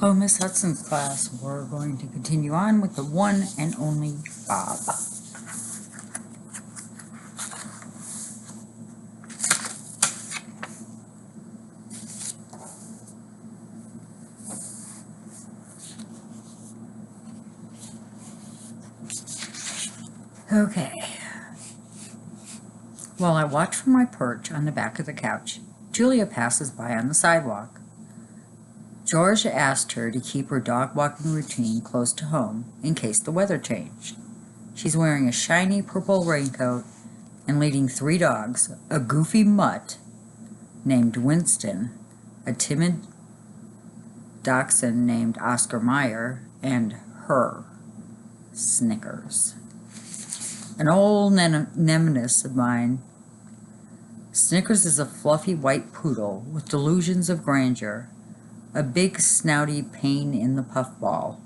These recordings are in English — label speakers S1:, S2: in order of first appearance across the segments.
S1: Hello, Miss Hudson's class. We're going to continue on with the one and only Bob. Okay. While I watch from my perch on the back of the couch, Julia passes by on the sidewalk. George asked her to keep her dog walking routine close to home in case the weather changed. She's wearing a shiny purple raincoat and leading 3 dogs, a goofy mutt named Winston, a timid dachshund named Oscar Mayer, and her, Snickers. An old nemesis of mine. Snickers is a fluffy white poodle with delusions of grandeur, a big snouty pain in the puffball.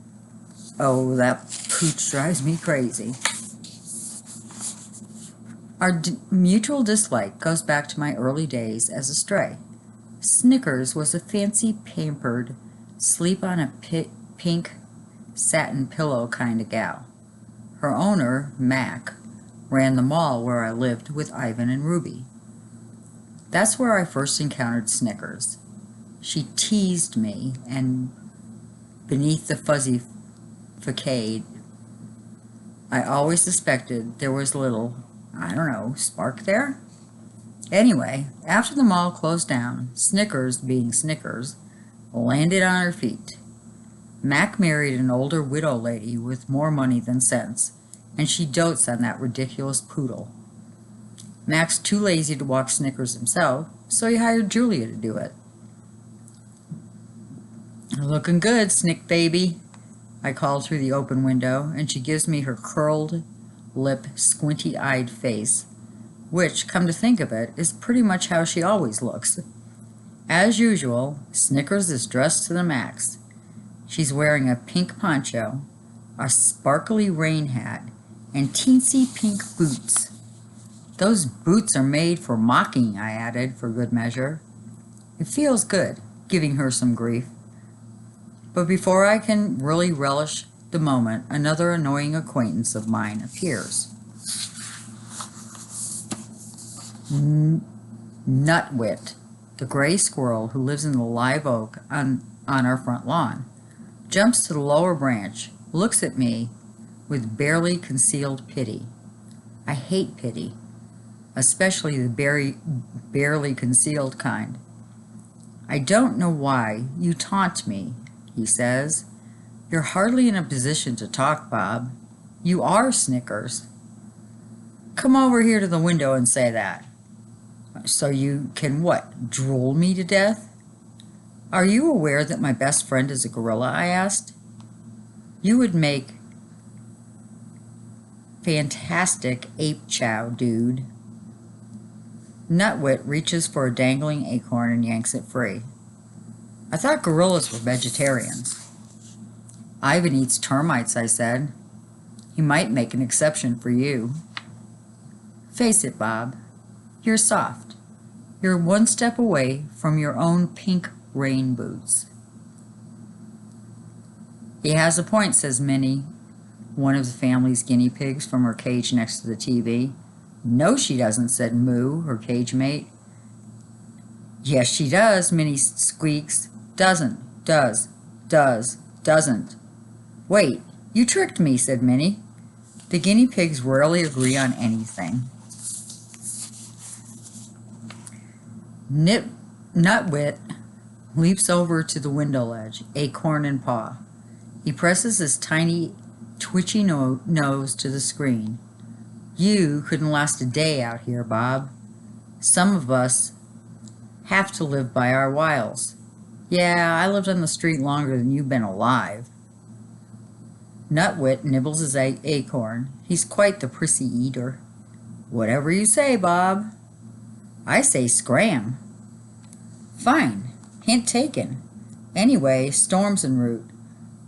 S1: Oh, that pooch drives me crazy. Our mutual dislike goes back to my early days as a stray. Snickers was a fancy, pampered, sleep on a pink satin pillow kind of gal. Her owner, Mac, ran the mall where I lived with Ivan and Ruby. That's where I first encountered Snickers. She teased me, and beneath the fuzzy facade, I always suspected there was a little, spark there? Anyway, after the mall closed down, Snickers, being Snickers, landed on her feet. Mac married an older widow lady with more money than sense, and she dotes on that ridiculous poodle. Mac's too lazy to walk Snickers himself, so he hired Julia to do it. "Looking good, Snick baby," I called through the open window, and she gives me her curled lip, squinty-eyed face, which, come to think of it, is pretty much how she always looks. As usual, Snickers is dressed to the max. She's wearing a pink poncho, a sparkly rain hat, and teensy pink boots. "Those boots are made for mocking," I added for good measure. It feels good, giving her some grief. But before I can really relish the moment, another annoying acquaintance of mine appears. Nutwit, the gray squirrel who lives in the live oak on our front lawn, jumps to the lower branch, looks at me with barely concealed pity. I hate pity, especially the barely concealed kind. "I don't know why you taunt me," he says. "You're hardly in a position to talk, Bob. You are Snickers." "Come over here to the window and say that." "So you can what, drool me to death?" "Are you aware that my best friend is a gorilla?" I asked. "You would make fantastic ape chow, dude." Nutwit reaches for a dangling acorn and yanks it free. "I thought gorillas were vegetarians." "Ivan eats termites," I said. "He might make an exception for you." "Face it, Bob. You're soft. You're one step away from your own pink rain boots." "He has a point," says Minnie, one of the family's guinea pigs from her cage next to the TV. "No, she doesn't," said Moo, her cage mate. "Yes, she does," Minnie squeaks. "Doesn't, doesn't." "Wait, you tricked me," said Minnie. The guinea pigs rarely agree on anything. Nutwit leaps over to the window ledge, acorn in paw. He presses his tiny, twitchy nose to the screen. "You couldn't last a day out here, Bob. Some of us have to live by our wiles." "Yeah, I lived on the street longer than you've been alive." Nutwit nibbles his acorn. He's quite the prissy eater. "Whatever you say, Bob." "I say scram." "Fine. Hint taken. Anyway, storm's en route.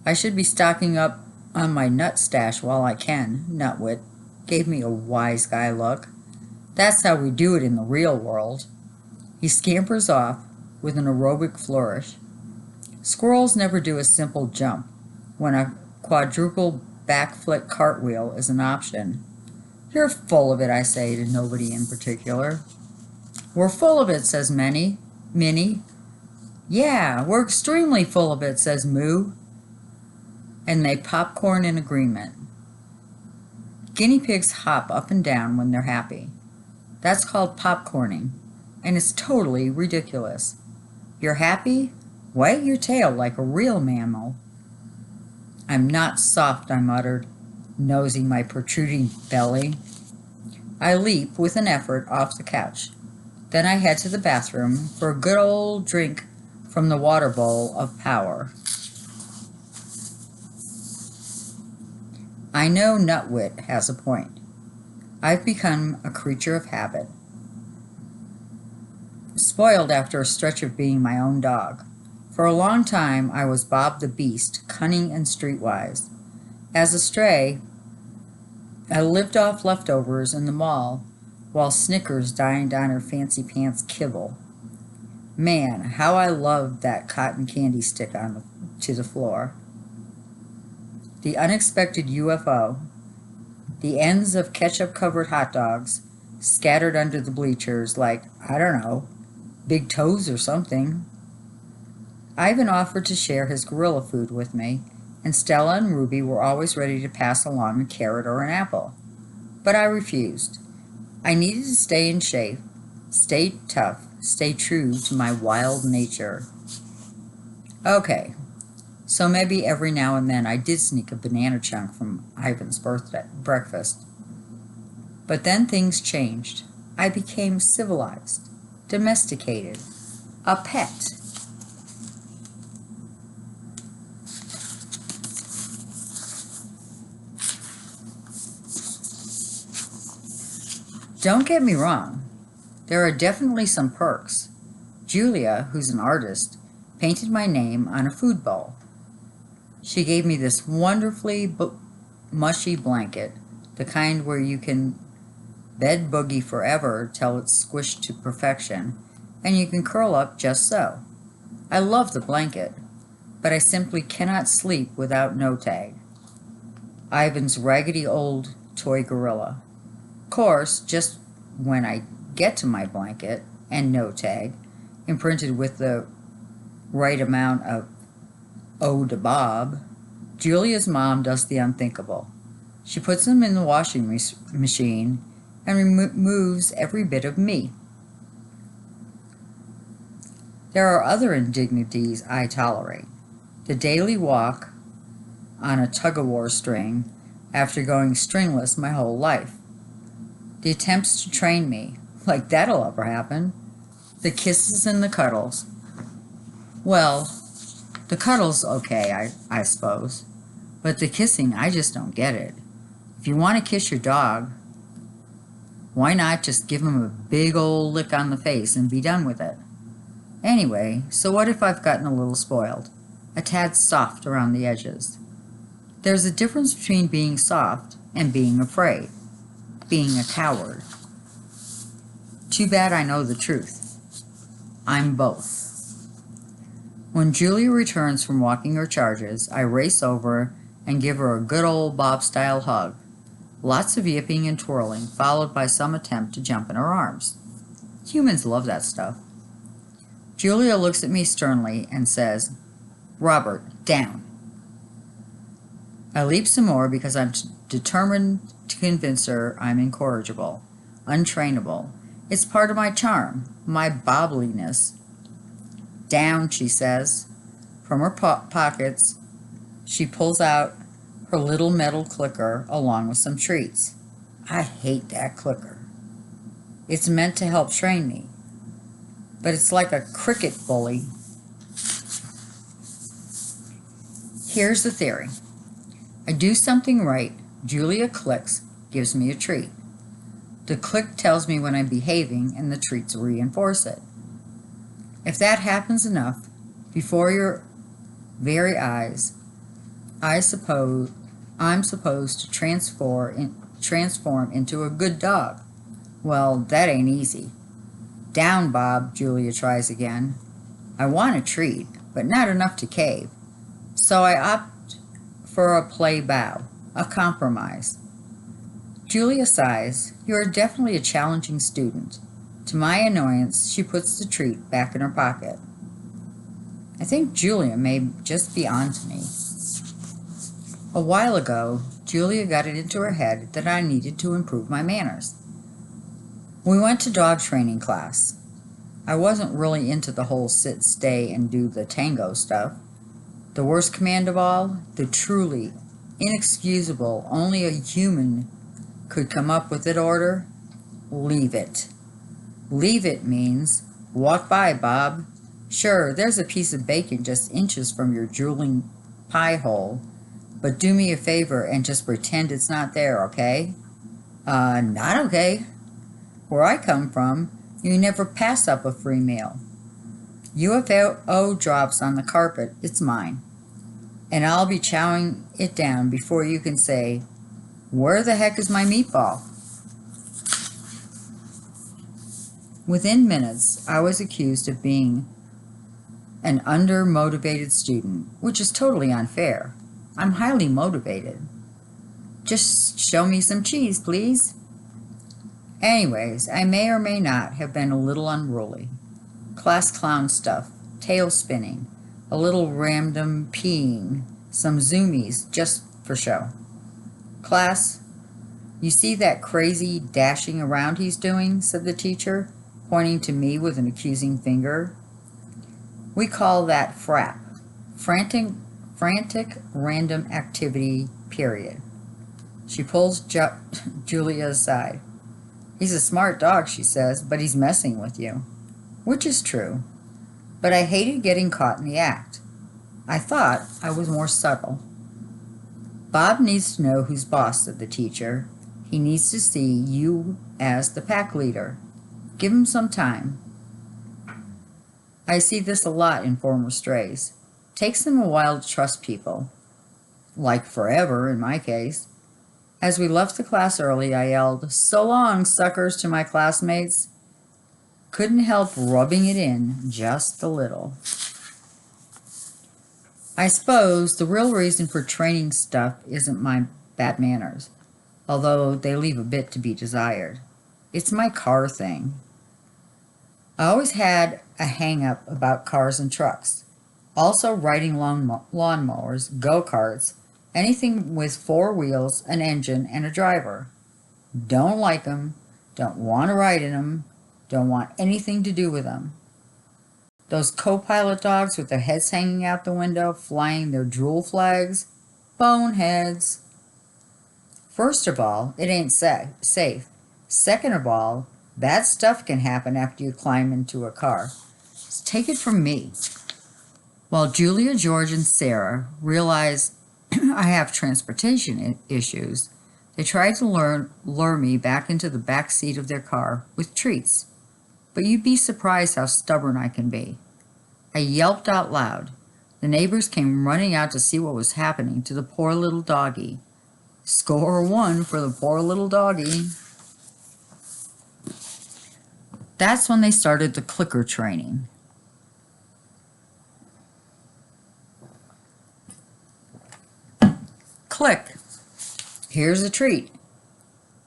S1: I should be stocking up on my nut stash while I can." Nutwit gave me a wise guy look. "That's how we do it in the real world." He scampers off with an aerobic flourish. Squirrels never do a simple jump when a quadruple backflip cartwheel is an option. You're full of it, I say to nobody in particular. We're full of it, says Minnie. Yeah, we're extremely full of it, says Moo. And they popcorn in agreement. Guinea pigs hop up and down when they're happy. That's called popcorning, and it's totally ridiculous. You're happy? Wag your tail like a real mammal. I'm not soft, I muttered, nosing my protruding belly. I leap with an effort off the couch. Then I head to the bathroom for a good old drink from the water bowl of power. I know Nutwit has a point. I've become a creature of habit. Spoiled after a stretch of being my own dog. For a long time, I was Bob the Beast, cunning and streetwise. As a stray, I lived off leftovers in the mall while Snickers dined on her fancy pants kibble. Man, how I loved that cotton candy stick to the floor. The unexpected UFO, the ends of ketchup-covered hot dogs scattered under the bleachers like, I don't know, big toes or something. Ivan offered to share his gorilla food with me, and Stella and Ruby were always ready to pass along a carrot or an apple. But I refused. I needed to stay in shape, stay tough, stay true to my wild nature. Okay, so maybe every now and then I did sneak a banana chunk from Ivan's breakfast. But then things changed. I became civilized, domesticated, a pet. Don't get me wrong, there are definitely some perks. Julia, who's an artist, painted my name on a food bowl. She gave me this wonderfully mushy blanket, the kind where you can bed boogie forever till it's squished to perfection, and you can curl up just so. I love the blanket, but I simply cannot sleep without no tag. Ivan's raggedy old toy gorilla. Of course, just when I get to my blanket and no tag, imprinted with the right amount of "Oh to Bob," Julia's mom does the unthinkable. She puts them in the washing machine and removes every bit of me. There are other indignities I tolerate. The daily walk on a tug-of-war string after going stringless my whole life. The attempts to train me, like that'll ever happen. The kisses and the cuddles. Well, the cuddles, okay, I suppose. But the kissing, I just don't get it. If you want to kiss your dog, why not just give him a big old lick on the face and be done with it? Anyway, so what if I've gotten a little spoiled? A tad soft around the edges. There's a difference between being soft and being afraid. Being a coward. Too bad I know the truth. I'm both. When Julia returns from walking her charges, I race over and give her a good old Bob-style hug. Lots of yipping and twirling, followed by some attempt to jump in her arms. Humans love that stuff. Julia looks at me sternly and says, "Robert, down." I leap some more because I'm determined to convince her I'm incorrigible, untrainable. It's part of my charm, my bobbliness. "Down," she says. From her pockets, she pulls out her little metal clicker along with some treats. I hate that clicker. It's meant to help train me, but it's like a cricket bully. Here's the theory. I do something right, Julia clicks, gives me a treat. The click tells me when I'm behaving, and the treats reinforce it. If that happens enough, before your very eyes, I'm supposed to transform into a good dog. Well, that ain't easy. "Down, Bob," Julia tries again. I want a treat. but not enough to cave. So I opt for a play bow, a compromise. Julia sighs. You are definitely a challenging student. To my annoyance, she puts the treat back in her pocket. I think Julia may just be on to me. A while ago, Julia got it into her head that I needed to improve my manners. We went to dog training class. I wasn't really into the whole sit, stay, and do the tango stuff. The worst command of all, the truly inexcusable, only a human could come up with it order, leave it. Leave it means, walk by, Bob. Sure, there's a piece of bacon just inches from your drooling pie hole, but do me a favor and just pretend it's not there, okay? Not okay. Where I come from, you never pass up a free meal. UFO drops on the carpet, it's mine. And I'll be chowing it down before you can say, where the heck is my meatball? Within minutes, I was accused of being an under-motivated student, which is totally unfair. I'm highly motivated. Just show me some cheese, please. Anyways, I may or may not have been a little unruly. Class clown stuff, tail spinning, a little random peeing, some zoomies just for show. Class, you see that crazy dashing around he's doing, said the teacher, pointing to me with an accusing finger. We call that FRAP, frantic random activity, period. She pulls Julia aside. He's a smart dog, she says, but he's messing with you. Which is true. But I hated getting caught in the act. I thought I was more subtle. Bob needs to know who's boss, said the teacher. He needs to see you as the pack leader. Give him some time. I see this a lot in former strays. Takes them a while to trust people. Like forever, in my case. As we left the class early, I yelled, "So long, suckers," to my classmates. Couldn't help rubbing it in just a little. I suppose the real reason for training stuff isn't my bad manners, although they leave a bit to be desired. It's my car thing. I always had a hang-up about cars and trucks. Also riding lawnmowers, go-karts, anything with 4 wheels, an engine, and a driver. Don't like them, don't want to ride in them, don't want anything to do with them. Those co-pilot dogs with their heads hanging out the window, flying their drool flags, boneheads. First of all, it ain't safe. Second of all, bad stuff can happen after you climb into a car. So take it from me. While Julia, George, and Sarah realize I have transportation issues, they tried to lure me back into the back seat of their car with treats. But you'd be surprised how stubborn I can be. I yelped out loud. The neighbors came running out to see what was happening to the poor little doggy. Score 1 for the poor little doggy. That's when they started the clicker training. Click. Here's a treat.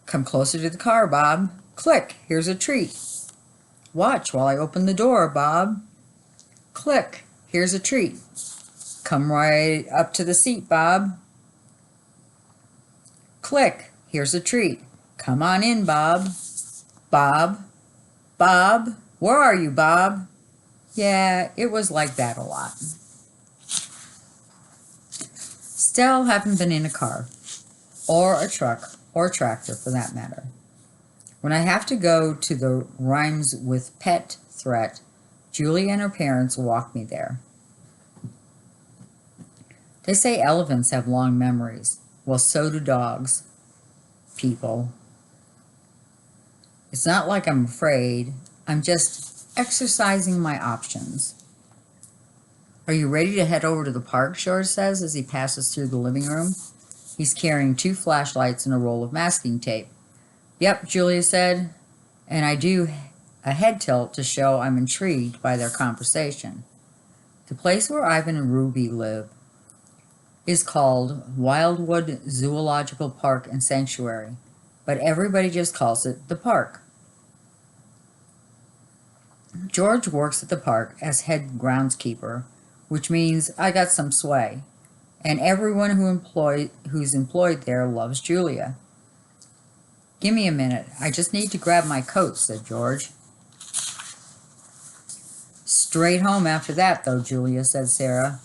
S1: Come closer to the car, Bob. Click. Here's a treat. Watch while I open the door, Bob. Click. Here's a treat. Come right up to the seat, Bob. Click. Here's a treat. Come on in, Bob. Bob. Bob. Where are you, Bob? Yeah, it was like that a lot. Still haven't been in a car, or a truck, or tractor for that matter. When I have to go to the rhymes with pet threat, Julie and her parents walk me there. They say elephants have long memories. Well, so do dogs. People. It's not like I'm afraid. I'm just exercising my options. Are you ready to head over to the park, George says as he passes through the living room. He's carrying 2 flashlights and a roll of masking tape. Yep, Julia said, and I do a head tilt to show I'm intrigued by their conversation. The place where Ivan and Ruby live is called Wildwood Zoological Park and Sanctuary, but everybody just calls it the park. George works at the park as head groundskeeper, which means I got some sway, and everyone who's employed there loves Julia. Give me a minute. I just need to grab my coat, said George. Straight home after that, though, Julia, said Sarah,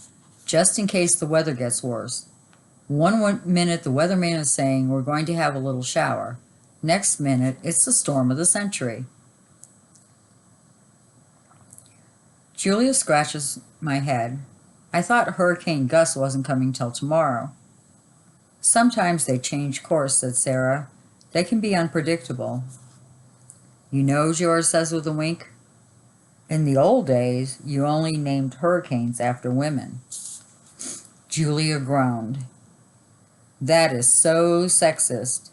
S1: just in case the weather gets worse. One minute the weatherman is saying we're going to have a little shower. Next minute, it's the storm of the century. Julia scratches my head. I thought Hurricane Gus wasn't coming till tomorrow. Sometimes they change course, said Sarah. They can be unpredictable. You know, George says with a wink, in the old days, you only named hurricanes after women. Julia groaned. That is so sexist.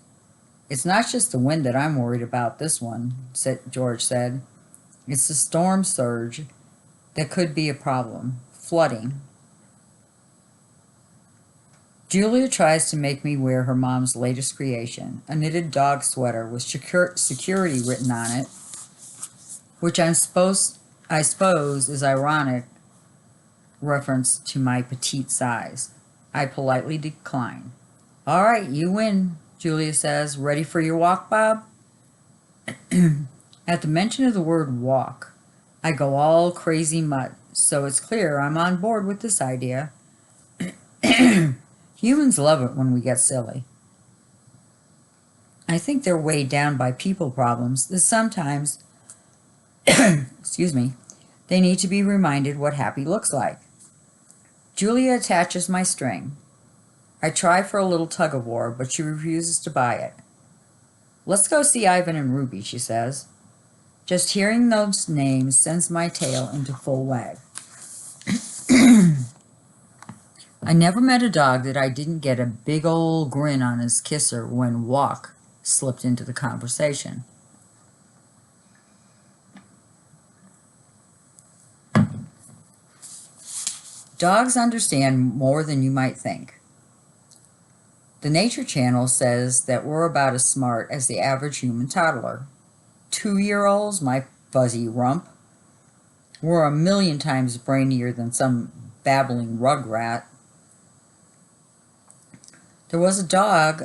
S1: It's not just the wind that I'm worried about, this one, George said. It's the storm surge that could be a problem. Flooding. Julia tries to make me wear her mom's latest creation, a knitted dog sweater with security written on it, which I suppose is ironic reference to my petite size. I politely decline. All right, you win, Julia says. Ready for your walk, Bob? At the mention of the word walk, I go all crazy mutt, so it's clear I'm on board with this idea. Humans love it when we get silly. I think they're weighed down by people problems that sometimes, excuse me, they need to be reminded what happy looks like. Julia attaches my string. I try for a little tug of war, but she refuses to buy it. Let's go see Ivan and Ruby, she says. Just hearing those names sends my tail into full wag. I never met a dog that I didn't get a big old grin on his kisser when walk slipped into the conversation. Dogs understand more than you might think. The Nature Channel says that we're about as smart as the average human toddler. 2-year-olds, my fuzzy rump, we're 1,000,000 times brainier than some babbling rugrat. There was a dog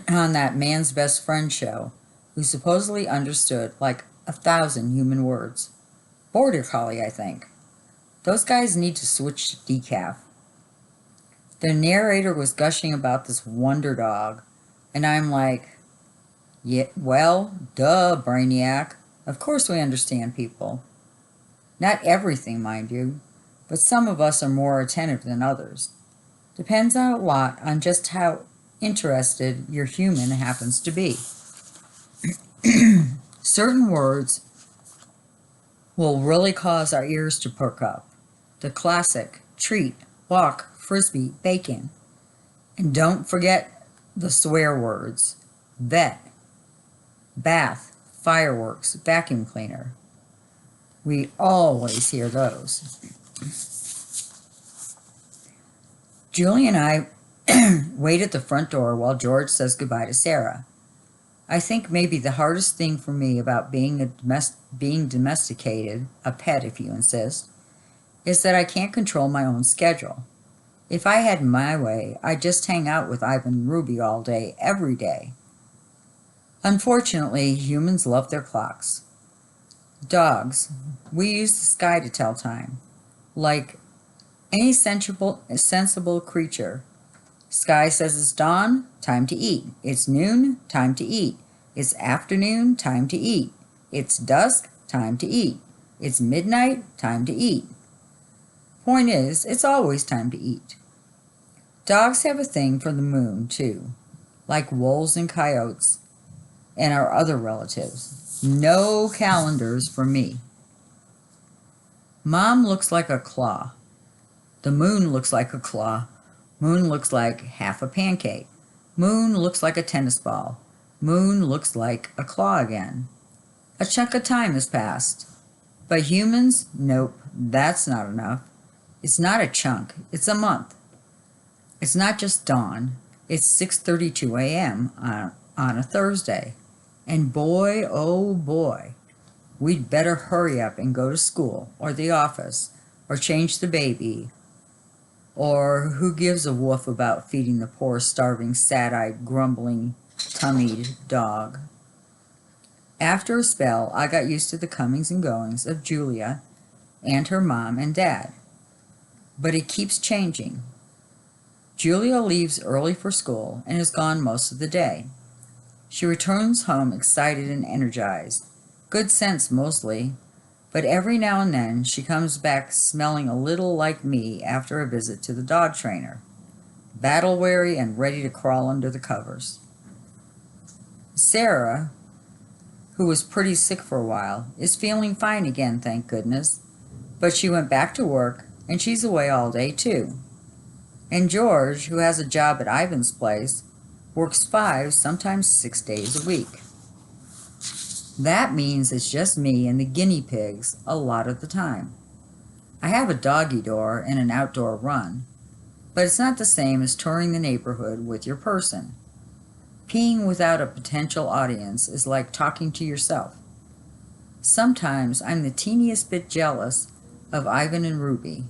S1: on that Man's Best Friend show who supposedly understood like 1,000 human words. Border Collie, I think. Those guys need to switch to decaf. The narrator was gushing about this wonder dog, and I'm like, yeah, well, duh, Brainiac. Of course we understand people. Not everything, mind you, but some of us are more attentive than others. Depends a lot on just how interested your human happens to be. Certain words will really cause our ears to perk up. The classic treat, walk, frisbee, bacon. And don't forget the swear words. Vet, bath, fireworks, vacuum cleaner. We always hear those. Julie and I wait at the front door while George says goodbye to Sarah. I think maybe the hardest thing for me about being domesticated, a pet if you insist, is that I can't control my own schedule. If I had my way, I'd just hang out with Ivan and Ruby all day, every day. Unfortunately, humans love their clocks. Dogs, we use the sky to tell time. Like any sensible creature. Sky says it's dawn, time to eat. It's noon, time to eat. It's afternoon, time to eat. It's dusk, time to eat. It's midnight, time to eat. Point is, it's always time to eat. Dogs have a thing for the moon, too, like wolves and coyotes and our other relatives. No calendars for me. Mom looks like a claw. The moon looks like a claw. Moon looks like half a pancake. Moon looks like a tennis ball. Moon looks like a claw again. A chunk of time has passed. But humans, nope, that's not enough. It's not a chunk, it's a month. It's not just dawn, it's 6:32 a.m. on a Thursday. And boy, oh boy, we'd better hurry up and go to school or the office or change the baby, or who gives a woof about feeding the poor, starving, sad-eyed, grumbling, tummied dog. After a spell, I got used to the comings and goings of Julia and her mom and dad. But it keeps changing. Julia leaves early for school and is gone most of the day. She returns home excited and energized. Good sense mostly, but every now and then she comes back smelling a little like me after a visit to the dog trainer, battle-weary and ready to crawl under the covers. Sarah, who was pretty sick for a while, is feeling fine again, thank goodness, but she went back to work and she's away all day too. And George, who has a job at Ivan's place, works 5, sometimes 6 days a week. That means it's just me and the guinea pigs a lot of the time. I have a doggy door and an outdoor run, but it's not the same as touring the neighborhood with your person. Peeing without a potential audience is like talking to yourself. Sometimes I'm the teeniest bit jealous of Ivan and Ruby.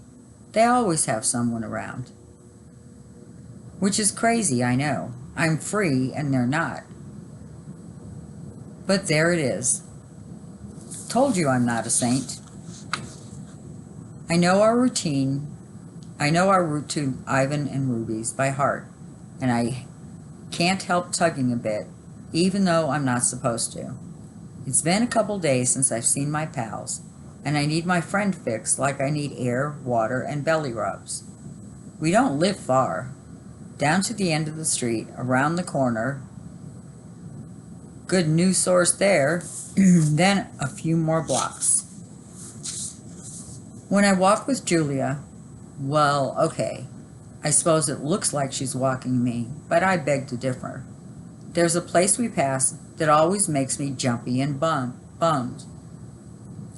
S1: They always have someone around. Which is crazy, I know. I'm free and they're not. But there it is. Told you I'm not a saint. I know our route to Ivan and Ruby's by heart, and I can't help tugging a bit, even though I'm not supposed to. It's been a couple days since I've seen my pals, and I need my friend fix like I need air, water, and belly rubs. We don't live far. Down to the end of the street, around the corner. Good news source there. Then a few more blocks. When I walk with Julia, well, okay, I suppose it looks like she's walking me, but I beg to differ. There's a place we pass that always makes me jumpy and bummed.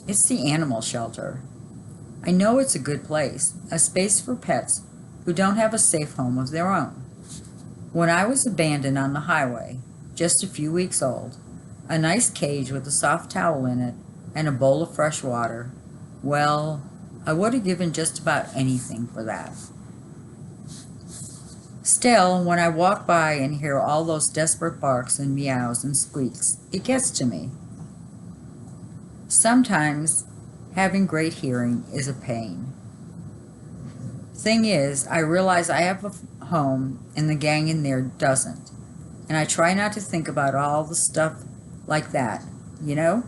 S1: It's the animal shelter. I know it's a good place, a space for pets who don't have a safe home of their own. When I was abandoned on the highway, just a few weeks old, a nice cage with a soft towel in it and a bowl of fresh water, well, I would have given just about anything for that. Still, when I walk by and hear all those desperate barks and meows and squeaks, it gets to me. Sometimes having great hearing is a pain. Thing is, I realize I have a home and the gang in there doesn't. And I try not to think about all the stuff like that, you know?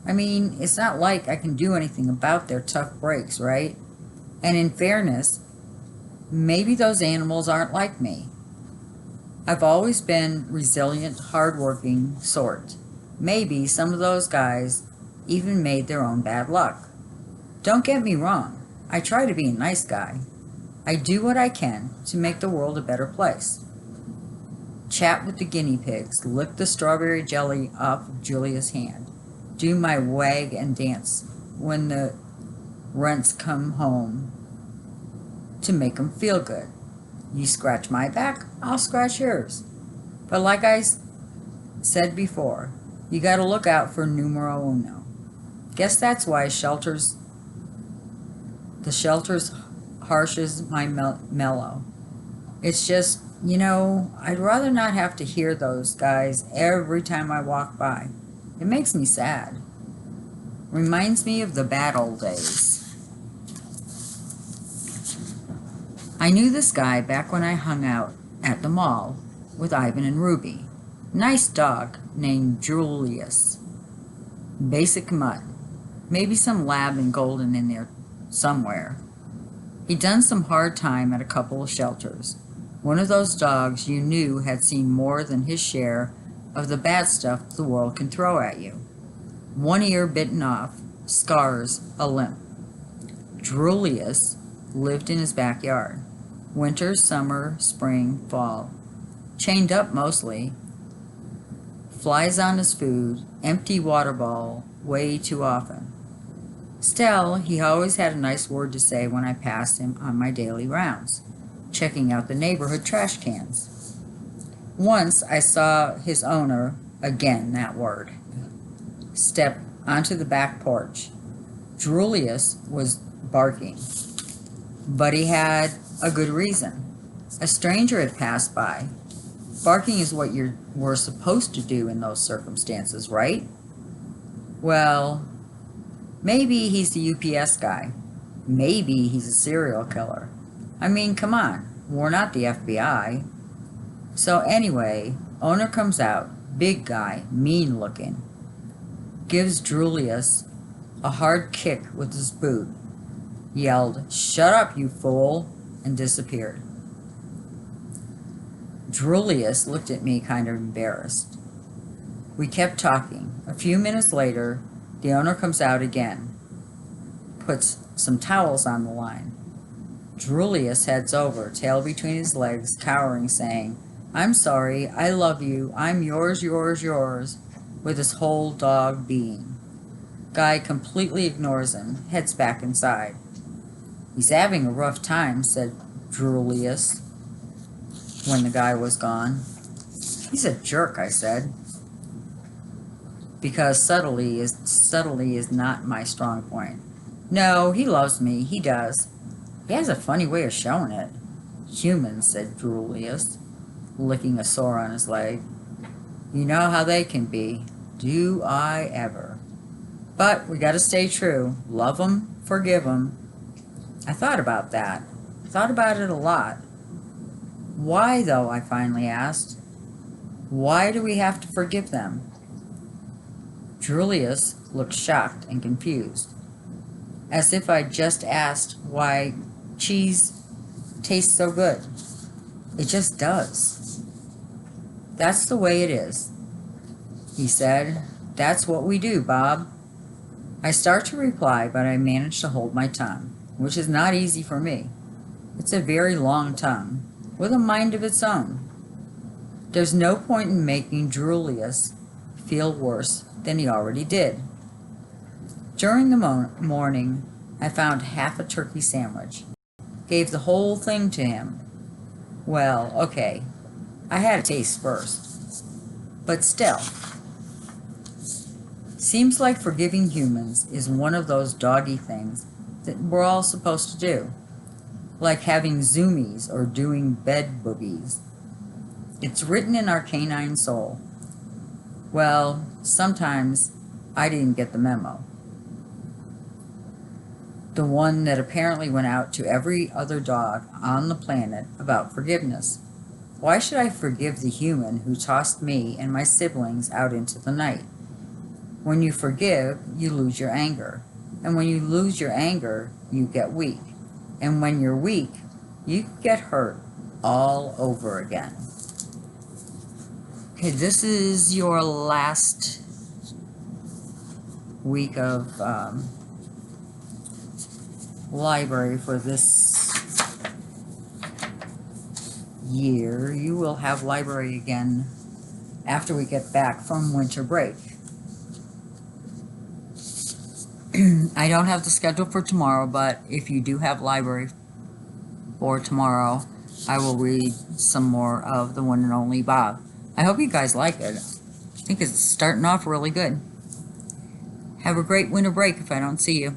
S1: I mean, it's not like I can do anything about their tough breaks, right? And in fairness, maybe those animals aren't like me. I've always been resilient, hardworking sort. Maybe some of those guys even made their own bad luck. Don't get me wrong. I try to be a nice guy. I do what I can to make the world a better place. Chat with the guinea pigs, lick the strawberry jelly off of Julia's hand, do my wag and dance when the rents come home to make 'em feel good. You scratch my back, I'll scratch yours. But like I said before, you gotta look out for numero uno. Guess that's why the shelter's harsh is my mellow. It's just, you know, I'd rather not have to hear those guys every time I walk by. It makes me sad. Reminds me of the bad old days. I knew this guy back when I hung out at the mall with Ivan and Ruby. Nice dog named Julius. Basic mutt. Maybe some lab and golden in there somewhere. He'd done some hard time at a couple of shelters. One of those dogs you knew had seen more than his share of the bad stuff the world can throw at you. One ear bitten off, scars, a limp. Julius lived in his backyard. Winter, summer, spring, fall. Chained up mostly. Flies on his food, empty water bottle way too often. Still, he always had a nice word to say when I passed him on my daily rounds, checking out the neighborhood trash cans. Once I saw his owner, again that word, step onto the back porch. Julius was barking, but he had a good reason. A stranger had passed by. Barking is what we're supposed to do in those circumstances, right? Well, maybe he's the UPS guy. Maybe he's a serial killer. I mean, come on, we're not the FBI. So anyway, owner comes out, big guy, mean looking, gives Julius a hard kick with his boot, yelled, "Shut up, you fool," and disappeared. Julius looked at me kind of embarrassed. We kept talking. A few minutes later, the owner comes out again, puts some towels on the line. Julius heads over, tail between his legs, cowering, saying, "I'm sorry, I love you, I'm yours, yours, yours," with his whole dog being. Guy completely ignores him, heads back inside. "He's having a rough time," said Julius when the guy was gone. "He's a jerk," I said, because subtlety is not my strong point. "No, he loves me, he does. He has a funny way of showing it." "Humans," said Julius, licking a sore on his leg. "You know how they can be. Do I ever? But we gotta stay true. Love 'em, forgive 'em." I thought about that. Thought about it a lot. "Why, though?" I finally asked. "Why do we have to forgive them?" Julius looked shocked and confused, as if I'd just asked why cheese tastes so good. "It just does. That's the way it is," he said. "That's what we do, Bob." I start to reply, but I manage to hold my tongue, which is not easy for me. It's a very long tongue, with a mind of its own. There's no point in making Julius feel worse than he already did. During the morning, I found half a turkey sandwich. Gave the whole thing to him. Well, okay, I had a taste first. But still, seems like forgiving humans is one of those doggy things that we're all supposed to do. Like having zoomies or doing bed boogies. It's written in our canine soul. Well, sometimes I didn't get the memo. The one that apparently went out to every other dog on the planet about forgiveness. Why should I forgive the human who tossed me and my siblings out into the night? When you forgive, you lose your anger. And when you lose your anger, you get weak. And when you're weak, you get hurt all over again. Okay, this is your last week of library for this year. You will have library again after we get back from winter break. I don't have the schedule for tomorrow, but if you do have library for tomorrow, I will read some more of The One and Only Bob. I hope you guys like it. I think it's starting off really good. Have a great winter break if I don't see you.